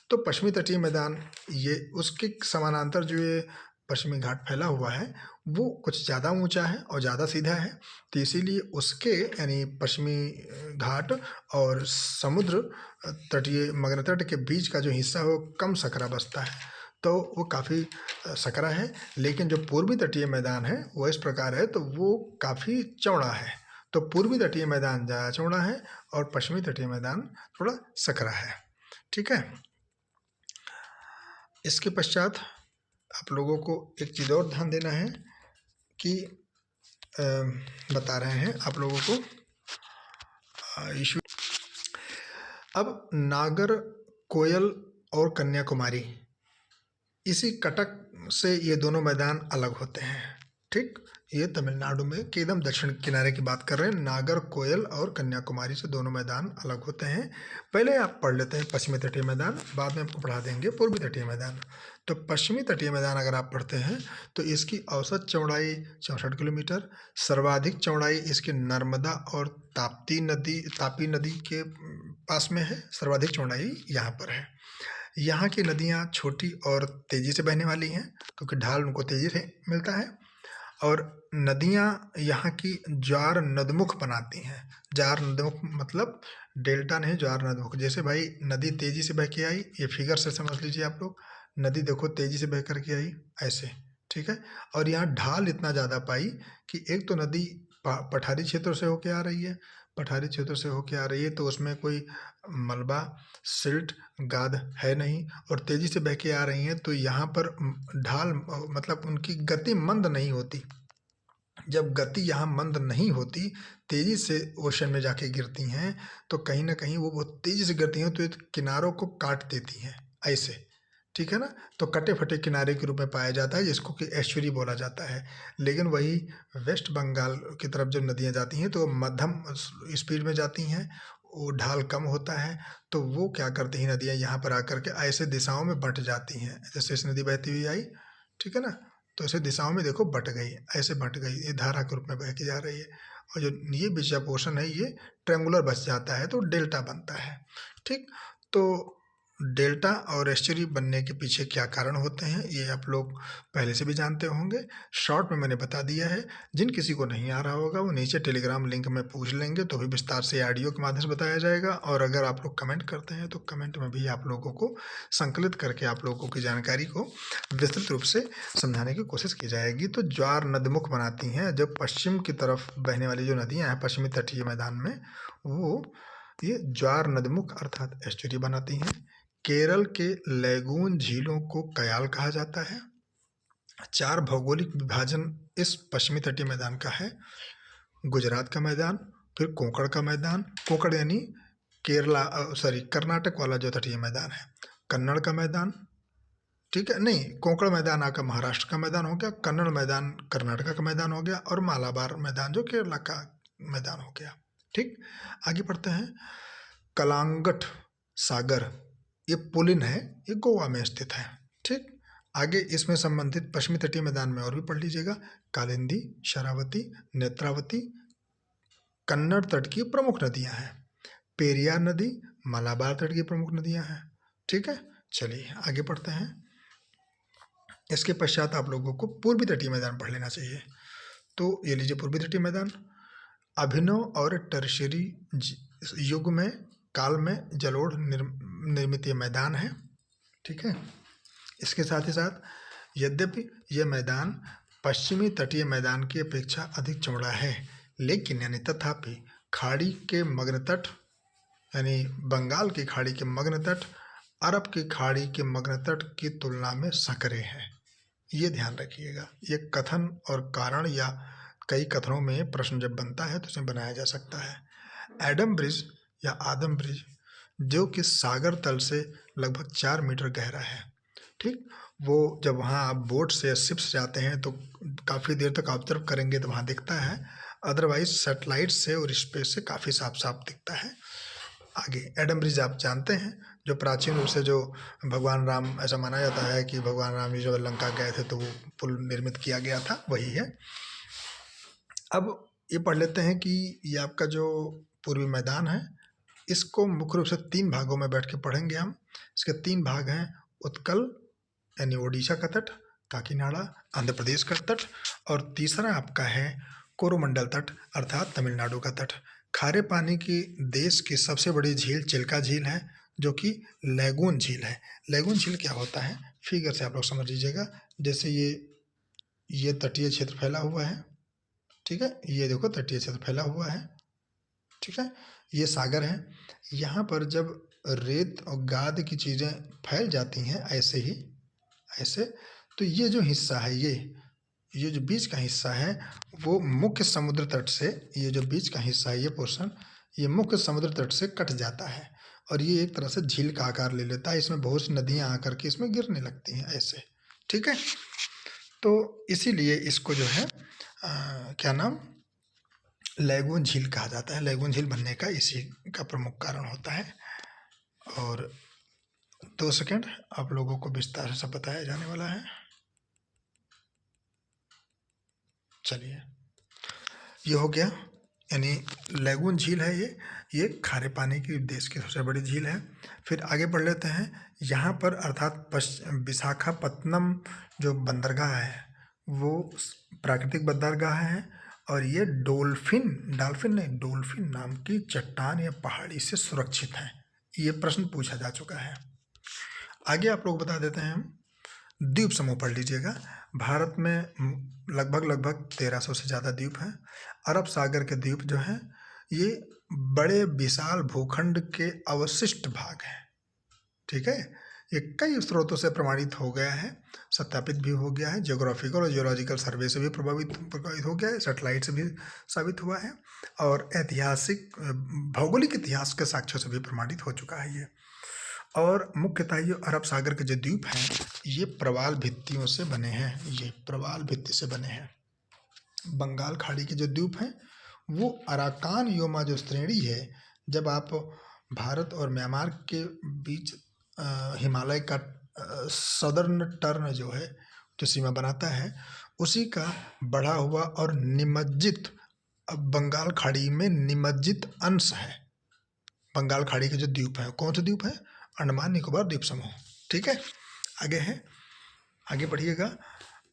तो पश्चिमी तटीय मैदान ये उसके समानांतर जो ये पश्चिमी घाट फैला हुआ है वो कुछ ज़्यादा ऊंचा है और ज़्यादा सीधा है। तो इसीलिए उसके, यानी पश्चिमी घाट और समुद्र तटीय मगध तट के बीच का जो हिस्सा है वो कम सकरा बसता है, तो वो काफ़ी सकरा है। लेकिन जो पूर्वी तटीय मैदान है वो इस प्रकार है, तो वो काफ़ी चौड़ा है। तो पूर्वी तटीय मैदान ज़्यादा चौड़ा है और पश्चिमी तटीय मैदान थोड़ा सकरा है, ठीक है। इसके पश्चात आप लोगों को एक चीज़ और ध्यान देना है कि बता रहे हैं आप लोगों को इशू। अब नागरकोइल और कन्याकुमारी, इसी कटक से ये दोनों मैदान अलग होते हैं, ठीक। ये तमिलनाडु में के एकदम दक्षिण किनारे की बात कर रहे हैं। नागरकोइल और कन्याकुमारी से दोनों मैदान अलग होते हैं। पहले आप पढ़ लेते हैं पश्चिमी तटीय मैदान, बाद में आपको पढ़ा देंगे पूर्वी तटीय मैदान। तो पश्चिमी तटीय मैदान अगर आप पढ़ते हैं तो इसकी औसत चौड़ाई 64 किलोमीटर, सर्वाधिक चौड़ाई इसकी नर्मदा और ताप्ती नदी के पास में है। सर्वाधिक चौड़ाई यहाँ पर है। यहाँ की नदियाँ छोटी और तेज़ी से बहने वाली हैं, क्योंकि ढाल उनको तेज़ी से मिलता है। और नदियाँ यहाँ की ज्वार नदमुख बनाती हैं। ज्वार नदमुख मतलब डेल्टा नहीं, ज्वार नदमुख। जैसे भाई नदी तेज़ी से बह के आई, ये फिगर से समझ लीजिए आप लोग, नदी देखो तेज़ी से बह कर के आई ऐसे, ठीक है। और यहाँ ढाल इतना ज़्यादा पाई कि एक तो नदी पठारी क्षेत्र से होके आ रही है, पठारी क्षेत्र से होके आ रही है, तो उसमें कोई मलबा, सिल्ट, गाद है नहीं, और तेज़ी से बह के आ रही हैं, तो यहाँ पर ढाल मतलब उनकी गति मंद नहीं होती। जब गति यहाँ मंद नहीं होती, तेज़ी से ओशन में जाके गिरती हैं, तो कहीं ना कहीं वो बहुत तेज़ी से गिरती हैं, तो ये किनारों को काट देती हैं ऐसे, ठीक है ना। तो कटे फटे किनारे के रूप में पाया जाता है, जिसको कि एस्चुरी बोला जाता है। लेकिन वही वेस्ट बंगाल की तरफ जब नदियाँ जाती हैं तो मध्यम स्पीड में जाती हैं, वो ढाल कम होता है, तो वो क्या करती हैं नदियाँ यहाँ पर आकर के ऐसे दिशाओं में बंट जाती हैं। जैसे इस नदी बहती हुई आई, ठीक है ना, तो ऐसे दिशाओं में देखो बंट गई, ऐसे बंट गई, ये धारा के रूप में बह के जा रही है। और जो ये बीच का पोर्शन है ये ट्रेंगुलर बच जाता है, तो डेल्टा बनता है, ठीक। तो डेल्टा और एस्चुरी बनने के पीछे क्या कारण होते हैं ये आप लोग पहले से भी जानते होंगे। शॉर्ट में मैंने बता दिया है। जिन किसी को नहीं आ रहा होगा वो नीचे टेलीग्राम लिंक में पूछ लेंगे, तो भी विस्तार से ऑडियो के माध्यम से बताया जाएगा। और अगर आप लोग कमेंट करते हैं तो कमेंट में भी आप लोगों को संकलित करके आप लोगों की जानकारी को विस्तृत रूप से समझाने की कोशिश की जाएगी। तो ज्वार नदमुख बनाती हैं, जब पश्चिम की तरफ बहने वाली जो नदियाँ हैं पश्चिमी तटीय मैदान में, वो ये ज्वार नदमुख अर्थात एस्चुरी बनाती हैं। केरल के लैगून झीलों को कयाल कहा जाता है। 4 भौगोलिक विभाजन इस पश्चिमी तटीय मैदान का है। गुजरात का मैदान, फिर कोंकण का मैदान, कोंकण यानी कर्नाटक वाला जो तटीय मैदान है, कन्नड़ का मैदान, ठीक है, नहीं, कोंकण मैदान आपका महाराष्ट्र का मैदान हो गया, कन्नड़ मैदान कर्नाटक का मैदान हो गया, और मालाबार मैदान जो केरला का मैदान हो गया। ठीक, आगे बढ़ते हैं। कलांगट सागर, ये पुलिन है, ये गोवा में स्थित है। ठीक, आगे इसमें संबंधित पश्चिमी तटीय मैदान में और भी पढ़ लीजिएगा। कालिंदी, शरावती, नेत्रावती कन्नड़ तट की प्रमुख नदियां हैं। पेरियार नदी मलाबार तट की प्रमुख नदियां हैं। ठीक है, चलिए आगे बढ़ते हैं। इसके पश्चात आप लोगों को पूर्वी तटीय मैदान पढ़ लेना चाहिए। तो ये लीजिए पूर्वी तटीय मैदान, अभिनव और टर्शियरी युग में काल में जलोढ़ निर्मित ये मैदान है। ठीक है, इसके साथ ही साथ यद्यपि यह मैदान पश्चिमी तटीय मैदान की अपेक्षा अधिक चौड़ा है, लेकिन यानी तथापि खाड़ी के मग्न तट यानी बंगाल की खाड़ी के मग्न तट अरब की खाड़ी के मग्न तट की तुलना में संकरे हैं। ये ध्यान रखिएगा। ये कथन और कारण या कई कथनों में प्रश्न जब बनता है तो इसे बनाया जा सकता है। एडम ब्रिज या आदम ब्रिज जो कि सागर तल से लगभग 4 मीटर गहरा है। ठीक, वो जब वहाँ आप बोट से शिप से जाते हैं तो काफ़ी देर तक ऑब्जर्व करेंगे तो वहाँ दिखता है, अदरवाइज सैटेलाइट से और स्पेस से काफ़ी साफ साफ दिखता है। आगे एडम ब्रिज आप जानते हैं, जो प्राचीन रूप से जो भगवान राम, ऐसा माना जाता है कि भगवान राम जी जब लंका गए थे तो वो पुल निर्मित किया गया था, वही है। अब ये पढ़ लेते हैं कि ये आपका जो पूर्वी मैदान है, इसको मुख्य रूप से 3 भागों में बैठ के पढ़ेंगे हम। इसके 3 भाग हैं, उत्कल यानी ओडिशा का तट, काकीनाडा आंध्र प्रदेश का तट, और तीसरा आपका है कोरोमंडल तट अर्थात तमिलनाडु का तट। खारे पानी की देश की सबसे बड़ी झील चिल्का झील है, जो कि लैगून झील है। लैगून झील क्या होता है, फिगर से आप लोग समझ लीजिएगा। जैसे ये तटीय क्षेत्र फैला हुआ है, ठीक है, ये देखो तटीय क्षेत्र फैला हुआ है, ठीक है, ये सागर है। यहाँ पर जब रेत और गाद की चीज़ें फैल जाती हैं ऐसे ही ऐसे, तो ये जो हिस्सा है, ये जो बीच का हिस्सा है वो मुख्य समुद्र तट से, ये जो बीच का हिस्सा है ये पोर्शन, ये मुख्य समुद्र तट से कट जाता है और ये एक तरह से झील का आकार ले लेता है। इसमें बहुत सी नदियाँ आकर के इसमें गिरने लगती हैं ऐसे, ठीक है। तो इसीलिए इसको जो है क्या नाम, लैगून झील कहा जाता है। लैगून झील बनने का इसी का प्रमुख कारण होता है। और 2 सेकंड, आप लोगों को विस्तार से सब बताया जाने वाला है। चलिए, ये हो गया, यानी लैगून झील है ये खारे पानी की देश की सबसे बड़ी झील है। फिर आगे बढ़ लेते हैं। यहाँ पर अर्थात विशाखापत्तनम जो बंदरगाह है वो प्राकृतिक बंदरगाह है और ये डॉल्फिन नाम की चट्टान या पहाड़ी से सुरक्षित है। ये प्रश्न पूछा जा चुका है। आगे आप लोग बता देते हैं हम। द्वीप समूह पढ़ लीजिएगा। भारत में लगभग 1300 से ज़्यादा द्वीप हैं। अरब सागर के द्वीप जो हैं ये बड़े विशाल भूखंड के अवशिष्ट भाग हैं, ठीक है। ये कई स्रोतों से प्रमाणित हो गया है, सत्यापित भी हो गया है, जियोग्राफिकल और जियोलॉजिकल सर्वे से भी प्रभावित हो गया है, सेटेलाइट से भी साबित हुआ है और ऐतिहासिक भौगोलिक इतिहास के साक्ष्यों से भी प्रमाणित हो चुका है ये। और मुख्यतः ये अरब सागर के जो द्वीप हैं ये प्रवाल भित्तियों से बने हैं, ये प्रवाल भित्ति से बने हैं। बंगाल खाड़ी के जो द्वीप हैं वो अराकान योमा जो श्रेणी है, जब आप भारत और म्यांमार के बीच हिमालय का सदर्न टर्न जो है जो सीमा बनाता है उसी का बढ़ा हुआ और निमज्जित बंगाल खाड़ी में निमज्जित अंश है। बंगाल खाड़ी के जो द्वीप हैं, कौन से द्वीप हैं, अंडमान निकोबार द्वीप समूह, ठीक है। आगे बढ़िएगा।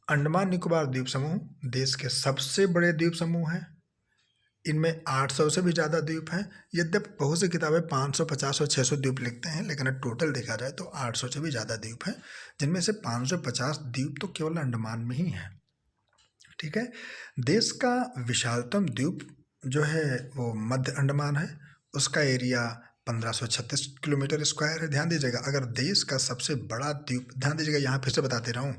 अंडमान निकोबार द्वीप समूह देश के सबसे बड़े द्वीप समूह हैं। इनमें 800 से भी ज़्यादा द्वीप हैं। यद्यपि बहुत सी किताबें 550 और 600 द्वीप लिखते हैं, लेकिन टोटल देखा जाए तो 800 से भी ज़्यादा द्वीप हैं, जिनमें से 550 द्वीप तो केवल अंडमान में ही हैं, ठीक है। देश का विशालतम द्वीप जो है वो मध्य अंडमान है। उसका एरिया 1536 किलोमीटर स्क्वायर है। ध्यान दीजिएगा, अगर देश का सबसे बड़ा द्वीप, ध्यान दीजिएगा यहाँ फिर से बताते रहा हूँ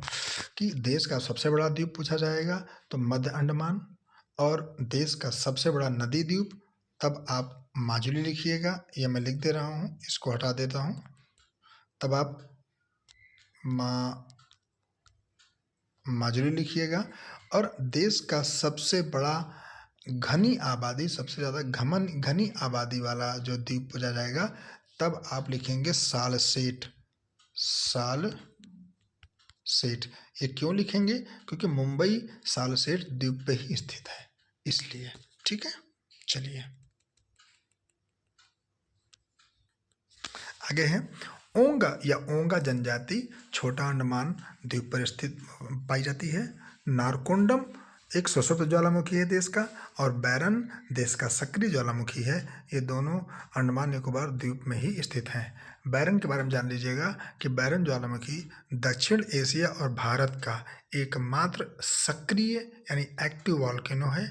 कि देश का सबसे बड़ा द्वीप पूछा जाएगा तो मध्य अंडमान, और देश का सबसे बड़ा नदी द्वीप तब आप माजुली लिखिएगा, ये मैं लिख दे रहा हूँ, इसको हटा देता हूँ, तब आप माजुली लिखिएगा। और देश का सबसे बड़ा घनी आबादी, सबसे ज़्यादा घनी आबादी वाला जो द्वीप पूछा जाएगा तब आप लिखेंगे सालसेट। सालसेट ये क्यों लिखेंगे? क्योंकि मुंबई सालसेट द्वीप पे ही स्थित है, इसलिए। ठीक है, चलिए आगे है। ओंगा या ओंगा जनजाति छोटा अंडमान द्वीप पर स्थित पाई जाती है। नारकोंडम एक सशक्त ज्वालामुखी है देश का, और बैरन देश का सक्रिय ज्वालामुखी है। ये दोनों अंडमान निकोबार द्वीप में ही स्थित हैं। बैरन के बारे में जान लीजिएगा कि बैरन ज्वालामुखी दक्षिण एशिया और भारत का एकमात्र सक्रिय यानी एक्टिव वॉल्केनो है।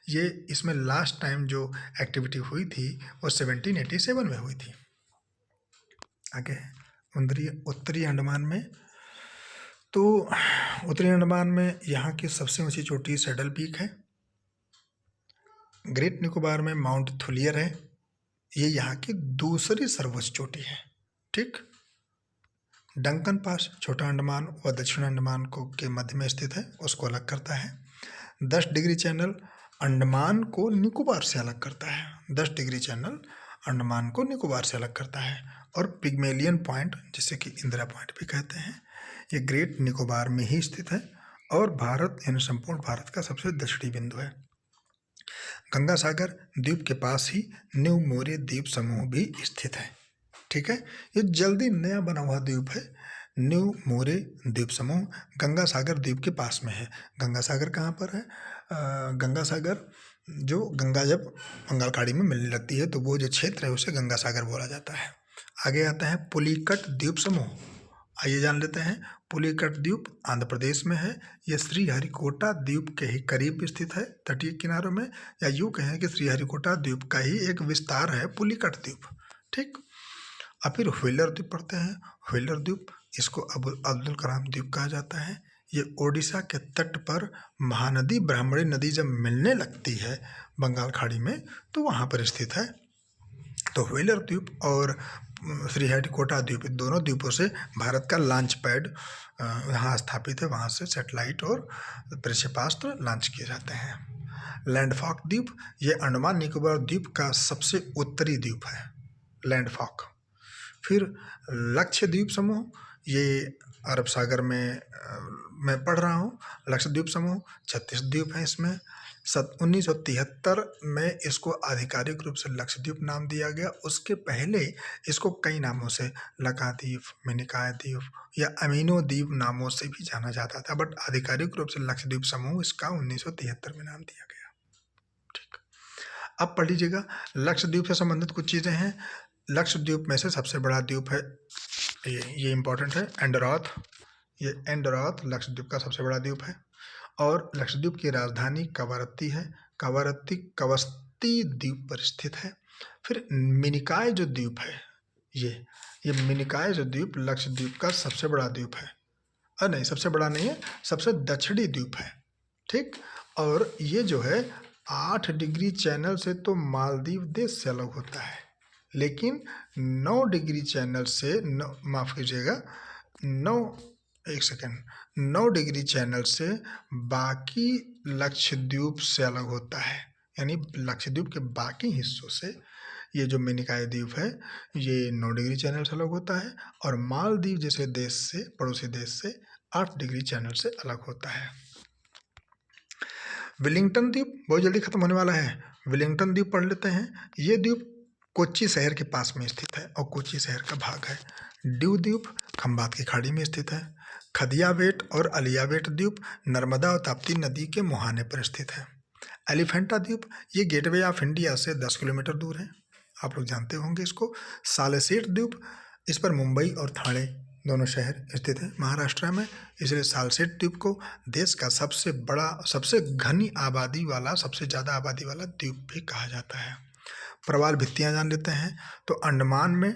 ये इसमें लास्ट टाइम जो एक्टिविटी हुई थी वो 1787 में हुई थी। आगे उत्तरी अंडमान में, तो उत्तरी अंडमान में यहाँ की सबसे ऊंची चोटी सैडल पीक है। ग्रेट निकोबार में माउंट थुलियर है, ये यहाँ की दूसरी सर्वोच्च चोटी है। ठीक। डंकन पास छोटा अंडमान व दक्षिण अंडमान को के मध्य में स्थित है, उसको अलग करता है। 10 डिग्री चैनल अंडमान को निकोबार से अलग करता है। 10 डिग्री चैनल अंडमान को निकोबार से अलग करता है। और पिग्मेलियन पॉइंट, जिसे कि इंदिरा पॉइंट भी कहते हैं, ये ग्रेट निकोबार में ही स्थित है और भारत यानी संपूर्ण भारत का सबसे दक्षिणी बिंदु है। गंगा सागर द्वीप के पास ही न्यू मोरे द्वीप समूह भी स्थित है। ठीक है, ये जल्दी नया बना हुआ द्वीप है। न्यू मोरे द्वीप समूह गंगा सागर द्वीप के पास में है। गंगा सागर कहाँ पर है? गंगा सागर, जो गंगा जब बंगाल खाड़ी में मिलने लगती है तो वो जो क्षेत्र है उसे गंगा सागर बोला जाता है। आगे आता है पुलिकट द्वीप समूह। आइए जान लेते हैं। पुलिकट द्वीप आंध्र प्रदेश में है। यह श्रीहरिकोटा द्वीप के ही करीब स्थित है, तटीय किनारों में, या यूँ कहें कि श्रीहरिकोटा द्वीप का ही एक विस्तार है पुलिकट द्वीप। ठीक। अब फिर व्हीलर द्वीप पढ़ते हैं। व्हीलर द्वीप, इसको अब्दुल कलाम द्वीप कहा जाता है। ये ओडिशा के तट पर महानदी ब्राह्मणी नदी जब मिलने लगती है बंगाल खाड़ी में तो वहाँ पर स्थित है। तो व्हीलर द्वीप और श्रीहरिकोटा द्वीप, दोनों द्वीपों से भारत का लॉन्च पैड यहाँ स्थापित है। वहाँ से सैटेलाइट और प्रक्षेपास्त्र लॉन्च किए जाते हैं। लैंडफॉक द्वीप, ये अंडमान निकोबार द्वीप का सबसे उत्तरी द्वीप है, लैंडफॉक। फिर लक्षद्वीप समूह, ये अरब सागर में मैं पढ़ रहा हूँ। लक्षद्वीप समूह 36 द्वीप हैं इसमें। 1973 में इसको आधिकारिक रूप से लक्षद्वीप नाम दिया गया। उसके पहले इसको कई नामों से, लकाद्वीप, मिनिकॉय द्वीप या अमीनो द्वीप नामों से भी जाना जाता था, बट आधिकारिक रूप से लक्षद्वीप समूह इसका 1973 में नाम दिया गया। ठीक। अब पढ़ लीजिएगा, लक्षद्वीप से संबंधित कुछ चीज़ें हैं। लक्षद्वीप में से सबसे बड़ा द्वीप है, ये इम्पोर्टेंट है, एंडरॉथ। ये एंडरॉथ लक्षद्वीप का सबसे बड़ा द्वीप है। और लक्षद्वीप की राजधानी कवरत्ती है। कवस्ती द्वीप पर स्थित है। फिर मिनिकॉय जो द्वीप है, ये मिनिकॉय जो द्वीप लक्षद्वीप का सबसे बड़ा द्वीप है। नहीं, सबसे बड़ा नहीं है, सबसे दक्षिणी द्वीप है। ठीक। और ये जो है 8 डिग्री चैनल से तो मालदीव देश से अलग होता है, लेकिन 9 डिग्री चैनल से, माफ़ कीजिएगा, 9 डिग्री चैनल से बाकी लक्षद्वीप से अलग होता है। यानी लक्षद्वीप के बाकी हिस्सों से ये जो मिनिकॉय द्वीप है ये 9 डिग्री चैनल से अलग होता है, और मालदीव जैसे देश से, पड़ोसी देश से 8 डिग्री चैनल से अलग होता है। वेलिंगटन द्वीप बहुत जल्दी खत्म होने वाला है। वेलिंगटन द्वीप पढ़ लेते हैं। ये द्वीप कोच्चि शहर के पास में स्थित है और कोच्चि शहर का भाग है। ड्यू द्वीप खंबात की खाड़ी में स्थित है। खदियावेट और अलियावेट द्वीप नर्मदा और ताप्ती नदी के मुहाने पर स्थित है। एलिफेंटा द्वीप, ये गेटवे ऑफ इंडिया से 10 किलोमीटर दूर है, आप लोग जानते होंगे इसको। सालसेट द्वीप, इस पर मुंबई और ठाणे दोनों शहर स्थित हैं महाराष्ट्र में, इसलिए सालसेट द्वीप को देश का सबसे बड़ा, सबसे घनी आबादी वाला, सबसे ज़्यादा आबादी वाला द्वीप भी कहा जाता है। प्रवाल भित्तियाँ जान लेते हैं। तो अंडमान में,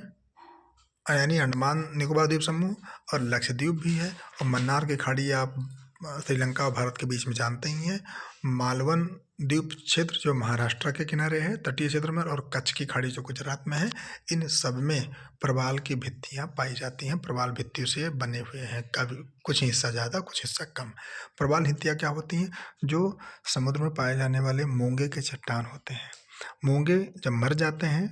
यानी अंडमान निकोबार द्वीप समूह और लक्षद्वीप भी है, और मन्नार की खाड़ी आप श्रीलंका और भारत के बीच में जानते ही हैं। मालवन द्वीप क्षेत्र जो महाराष्ट्र के किनारे है तटीय क्षेत्र में, और कच्छ की खाड़ी जो गुजरात में है, इन सब में प्रवाल की भित्तियां पाई जाती हैं। प्रवाल भित्तियों से बने हुए हैं, कभी कुछ हिस्सा ज़्यादा कुछ हिस्सा कम। प्रवाल भित्तियां क्या होती हैं? जो समुद्र में पाए जाने वाले मूंगे के चट्टान होते हैं। मूंगे जब मर जाते हैं,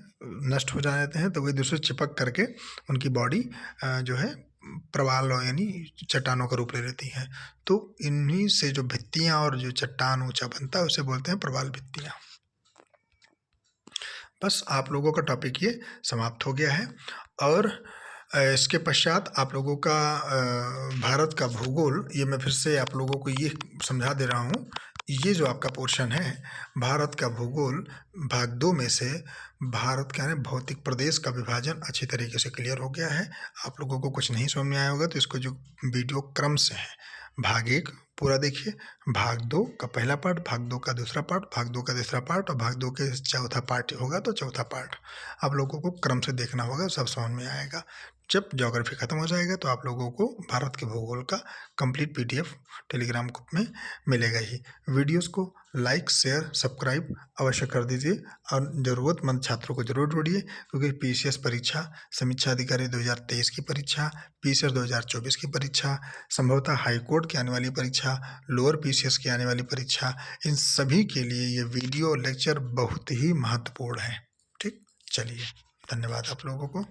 नष्ट हो जाते हैं, तो वे दूसरे चिपक करके उनकी बॉडी जो है प्रवाल यानी चट्टानों का रूप ले लेती हैं। तो इन्हीं से जो भित्तियां और जो चट्टान ऊंचा बनता है उसे बोलते हैं प्रवाल भित्तियां। बस आप लोगों का टॉपिक ये समाप्त हो गया है। और इसके पश्चात आप लोगों का भारत का भूगोल, ये मैं फिर से आप लोगों को ये समझा दे रहा हूँ। ये जो आपका पोर्शन है भारत का भूगोल भाग 2 में से भारत का भौतिक प्रदेश का विभाजन अच्छी तरीके से क्लियर हो गया है। आप लोगों को कुछ नहीं समझ में आया होगा तो इसको जो वीडियो क्रम से है, भाग 1 पूरा देखिए, भाग 2 का पहला पार्ट, भाग 2 का दूसरा पार्ट, भाग 2 का तीसरा पार्ट और भाग 2 के चौथा पार्ट होगा तो चौथा पार्ट आप लोगों को क्रम से देखना होगा, सब समझ में आएगा। जब ज्योग्राफी खत्म हो जाएगा तो आप लोगों को भारत के भूगोल का कंप्लीट पीडीएफ टेलीग्राम ग्रुप में मिलेगा ही। वीडियोस को लाइक शेयर सब्सक्राइब अवश्य कर दीजिए और ज़रूरतमंद छात्रों को जरूर जोड़िए, क्योंकि पीसीएस परीक्षा, समीक्षा अधिकारी 2023 की परीक्षा, पीसीएस 2024 की परीक्षा, संभवतः हाईकोर्ट की आने वाली परीक्षा, लोअर पीसीएस की आने वाली परीक्षा, इन सभी के लिए ये वीडियो लेक्चर बहुत ही महत्वपूर्ण है। ठीक, चलिए, धन्यवाद आप लोगों को।